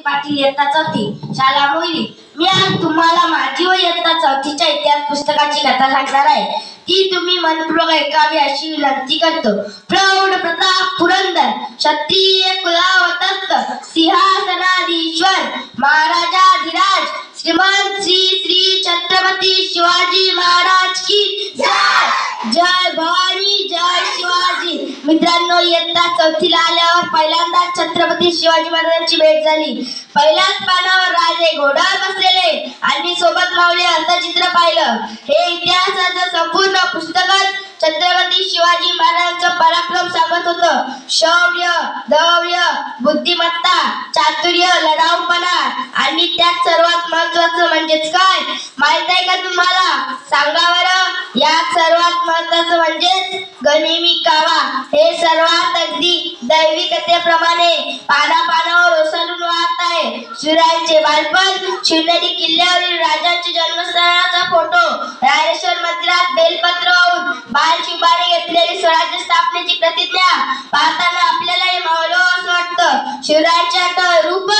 पाटील इयत्ता चौथी शाळा मोहिरी। मी आज तुम्हाला माझी व इयत्ता चौथीच्या इतिहास पुस्तकाची कथा सांगणार आहे। ती तुम्ही मनपूर्वक ऐकावी अशी विनंती करतो। प्रौढ प्रताप पुरंदर क्षत्रिय कुलावतस्थ सिंहासनाधीश्वर महाराजाधिराज श्रीमंत श्री श्री छत्रपती शिवाजी महाराज की जय। जय भवानी जय शिवाजी। मित्रांनो, इयत्ता चौथीला आल्यावर पहिल्यांदा छत्रपती शिवाजी महाराजांची भेट झाली। पहिल्याच पानावर राजे घोड्यावर बसलेले आणि सोबत मावळे असं चित्र पाहिलं। हे इतिहासाचं संपूर्ण पुस्तकच छत्रपती शिवाजी महाराजांचं पराक्रम सांगत होतं। शौर्य, धैर्य, बुद्धिमत्ता, चातुर्य, लढाऊपणा आणि त्यात सर्वात महत्त्वाचं म्हणजेच काय माहित आहे का तुम्हाला? सांगा बरं। यात सर्वात महत्त्वाचं म्हणजेच गनिमी कावा। हे सर्वात अगदी दैवी कथेप्रमाणे पानापानावर ओसंडून वाहत आहे। शिवरायांचे बालपण, शिवनेरी किल्ल्यावरील राजांच्या जन्मस्थळाचा फोटो, रायरेश्वर मंदिरात बेलपत्र वाहून बालशिवबाने घेतलेली स्वराज्य स्थापनेची प्रतिज्ञा पाहताना आपल्यालाही मावलो असं वाटतं। शिवरायांचे आठव रूप,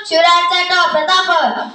शिवरायांचा आठव प्रताप।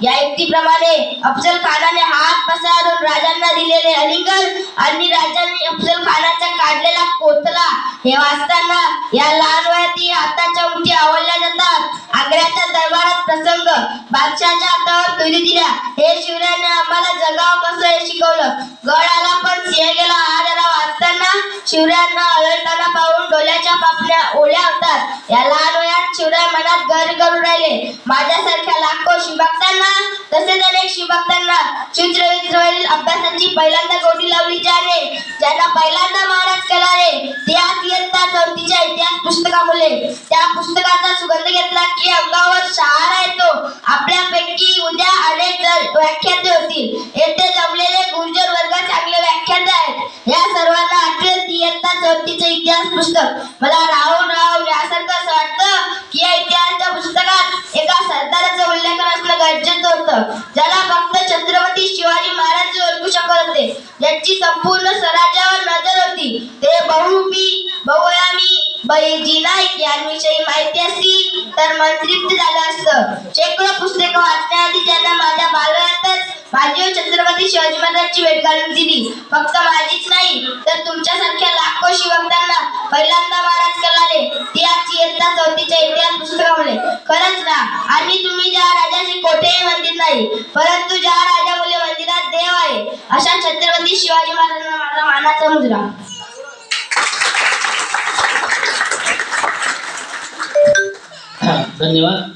या युक्तीप्रमाणे अफजल खानाने हात पसारून राजांना दिलेले आलिंगन आणि राजांनी अफजल खानाचा काढलेला कोथळा हे वाचताना या लहान वयातही हाताच्या मुठी आवळल्या जातात। आग्र्याच्या दरबारात प्रसंग, बादशाहच्या हातावर तुरी दिल्या, हे शिवरायांनी आम्हाला जगावं कसं हे शिकवलं। गड आला पण सिंह गेला हा जरा वाचताना शिवरायांना आळळताना पाहून डोळ्याच्या पापण्या ओल्या होतात। या लहान वयात शिवराय मनात घर करून राहिले। माझ्यासारख्या लाखो शिवभक्तांना, तसेच अनेक शिवभक्तांना चित्रविद्येवरील अभ्यासाची पहिल्यांदा गोडी लावली ज्यांना पहिल्यांदा महाराज कळाले ते आज इयत्ता चौथीच्या इतिहास पुस्तकामुळे। त्या पुस्तकाचा सुगंध घेतला की अंगावर शहारा येतो। आपल्यापैकी उद्या अनेक व्याख्याते होतील। येथे जमलेले गुर्जर वर्ग चांगले व्याख्याते आहेत। या सर्वांना आठवेल इयत्ता चौथीचे इतिहास पुस्तक। मला राहून यासारखं असं वाटतं की या इतिहासाच्या पुस्तकात एका सरदाराचं उल्लेख असणं गरजेचं होतं, ज्याला फक्त छत्रपती शिवाजी महाराज ओळखू शकत होते, ज्यांची संपूर्ण स्वराज्यावर नजर होती। ते बहुआयामी जी नाईक यांविषयी माहिती असती तर मन तृप्त झालं असतं। शेकडो पुस्तकं वाचण्याआधी ज्यांना माझ्या बालवयातच माझी व छत्रपती शिवाजी महाराजांची भेट घालून दिली, फक्त माझीच नाही तर तुमच्यासारख्या लाखो शिवभक्तांना पहिल्यांदा महाराज कळाले ती आज इयत्ता चौथीच्या इतिहास पुस्तकामुळे। खरंच ना। आणि तुम्ही ज्या राजाशी कोठेही मंदिर नाही, परंतु ज्या राजामुळे मंदिरात देव आहे, अशा छत्रपती शिवाजी महाराजांना माझा मानाचा मुजरा। धन्यवाद।